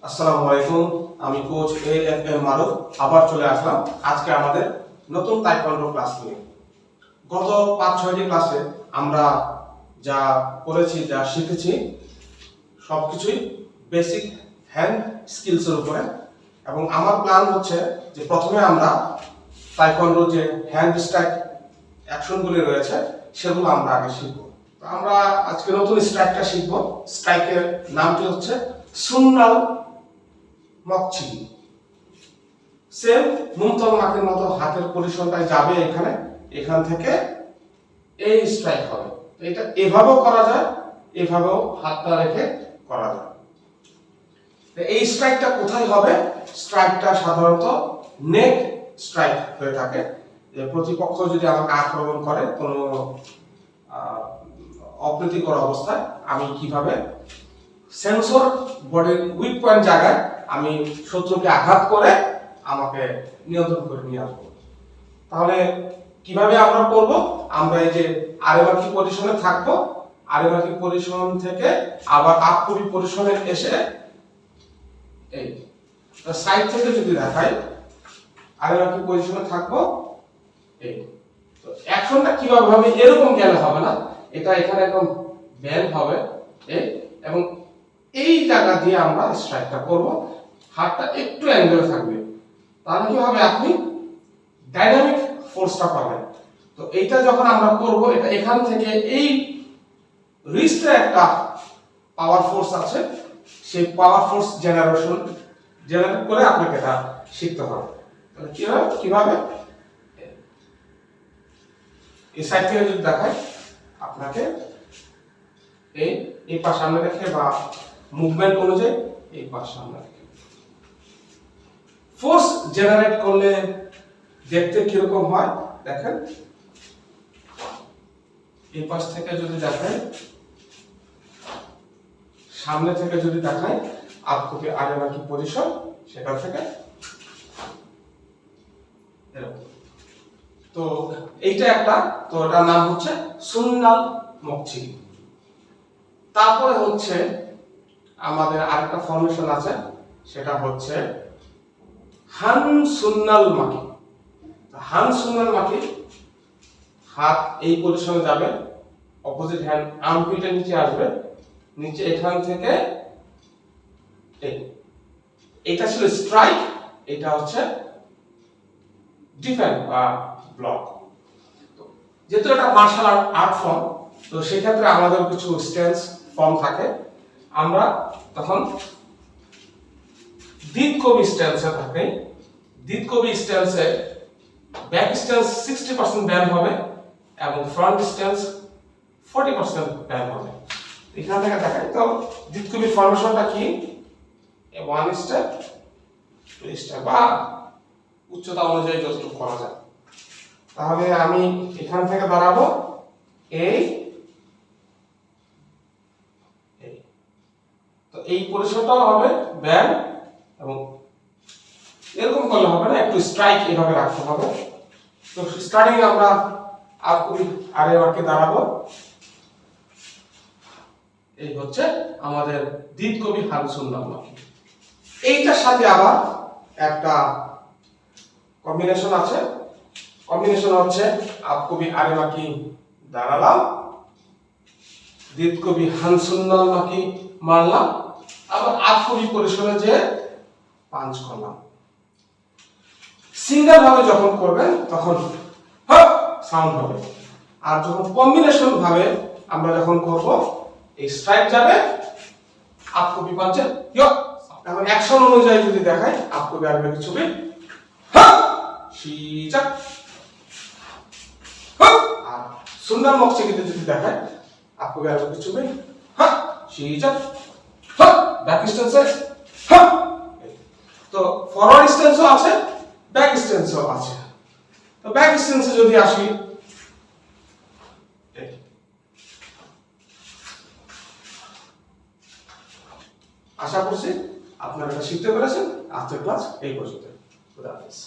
আসসালামু আলাইকুম, আমি কোচ এএফএম মারুফ আবার চলে আসলাম আজকে আমাদের নতুন তাইকোয়ান্ডো ক্লাস নিয়ে। গত 5-6টি ক্লাসে আমরা যা করেছি, যা শিখেছি সবকিছুই বেসিক হ্যান্ড স্কিলসের উপরে, এবং আমার প্ল্যান হচ্ছে যে প্রথমে আমরা তাইকোয়ান্ডো যে হ্যান্ড স্ট্রাইক অ্যাকশনগুলি রয়েছে সেগুলো আমরা আগে শিখব। তো আমরা আজকে নতুন স্ট্রাইকটা শিখব। স্ট্রাইকের নামটি হচ্ছে সুন্নাল মকচিগি। সেম মুমতল মাকের মতো হাতের পজিশনটায় যাবে, এখান থেকে এই স্ট্রাইক হবে। এটা এভাবেও করা যায়, এভাবেও হাতটা রেখে করা যায়। এই স্ট্রাইকটা কোথায় হবে? স্ট্রাইকটা সাধারণত নেক স্ট্রাইক হয়ে থাকে। যে প্রতিপক্ষ যদি আমাকে আক্রমণ করে কোনো অপ্রীতিকর অবস্থায়, আমি কিভাবে সেন্সর বডির উইক পয়েন্ট জায়গায় আমি শত্রুকে আঘাত করে আমাকে নিয়ন্ত্রণ করে নিয়ে আসবো। তাহলে কিভাবে আমরা করব? আমরা এই যে আরেবাকি পজিশনে থাকবো, আরেবাকি পজিশন থেকে আবার আপকবি পজিশনে এসে এই সাইড থেকে যদি দেখাই, আরেবাকি পজিশনে থাকবো। এই তো অ্যাকশনটা কিভাবে হবে? এরকম গেলে হবে না, এটা এখানে একদম ব্যান্ড হবে এই, এবং এই জায়গা দিয়ে আমরা স্ট্রাইকটা করব। হাতটা একটু অ্যাঙ্গেলে থাকবে, তাহলে কি হবে? আপনি ডাইনামিক ফোর্সটা পাবেন। তো এইটা যখন আমরা করব, এটা এখান থেকে এই রিস্টে একটা পাওয়ার ফোর্স আছে, সেই পাওয়ার ফোর্স জেনারেট করে আপনাকে এটা শিখতে হবে। তাহলে কিভাবে এই সাইড থেকে যদি দেখাই আপনাকে, এই পাশ সামনে রেখে বা মুভমেন্ট অনুযায়ী এই পাশ সামনে রেখে ফোর্স জেনারেট করলে দেখতে কিরকম হয় দেখেন। এই পাশ থেকে যদি দেখাই, সামনে থেকে যদি দেখাই, আপকবি আরেবাকি পজিশন, সেটা থেকে এরকম। তো এইটা একটা, তো এটার নাম হচ্ছে সুন্নাল মকচিগি। তারপরে হচ্ছে আমাদের আরেকটা ফরমেশন আছে, সেটা হচ্ছে হান সুন্নাল মাকি। হান সুন্নাল মাকি, হাত এই পজিশনে যাবে, অপোজিট হ্যান্ড আর্মপিটের নিচে আসবে, নিচে এখান থেকে এটা ছিল স্ট্রাইক, এটা হচ্ছে ডিফেন্ড বা ব্লক। যেহেতু এটা মার্শাল আর্ট ফর্ম, তো সেক্ষেত্রে আমাদের কিছু স্ট্যান্স ফর্ম থাকে। আমরা তখন দ্বিকবি স্ট্যান্সে থাকি। দ্বিকবি স্ট্যান্সে ব্যাক স্ট্যান্স 60% ব্যান হবে এবং ফ্রন্ট স্ট্যান্স 40% ব্যান হবে। এখান থেকে দেখাই তো দ্বিকবির ফরমেশনটা কি? ওয়ান স্টেপ, টু স্টেপ বা উচ্চতা অনুযায়ী যতটুকু করা যায়। তাহলে আমি এখান থেকে দাঁড়াবো, এই তো এই পজিশনটাও হবে ব্যান, এবং এরকম করলে হবে না, একটু স্ট্রাইক এভাবে রাখতে হবে। তো স্টার্টিং আমরা আপকবি আরেবাকে দাঁড়াবো। এই হচ্ছে আমাদের দ্বিকবি হান সুন্নাল মাকি। এইটার সাথে আবার একটা কম্বিনেশন আছে। কম্বিনেশন হচ্ছে আপকবি আরেবাকি দাঁড়ালাম, দ্বিকবি হান সুন্নাল মাকি মারলাম, আবার আপকবি পজিশনে যে পাঞ্চ করলাম। সিঙ্গেল ভাবে যখন করবেন তখন হপ সাউন্ড হবে, আর যখন কম্বিনেশন ভাবে আমরা যখন করব, এই স্ট্রাইক যাবে, আপকবি পাঞ্চে ইয়ো। এখন অ্যাকশন অনুযায়ী যদি দেখাই, আপকবি আরেবাকি ছবি হপ শিচা হপ, আর সুন্নাল মকচিগিতে যদি দেখাই, আপকবি আরেবাকি ছবি হপ শিচা হপ, ব্যাক স্ট্যান্সে হপ। তো ফরওয়ার্ড স্ট্যান্সও আছে, ব্যাক স্ট্যান্সও আছে। তো ব্যাক স্ট্যান্সে যদি আসি, আশা করছি আপনারা এটা শিখতে পেরেছেন। আজকের ক্লাস এই পর্যন্ত। খুদা হাফেজ।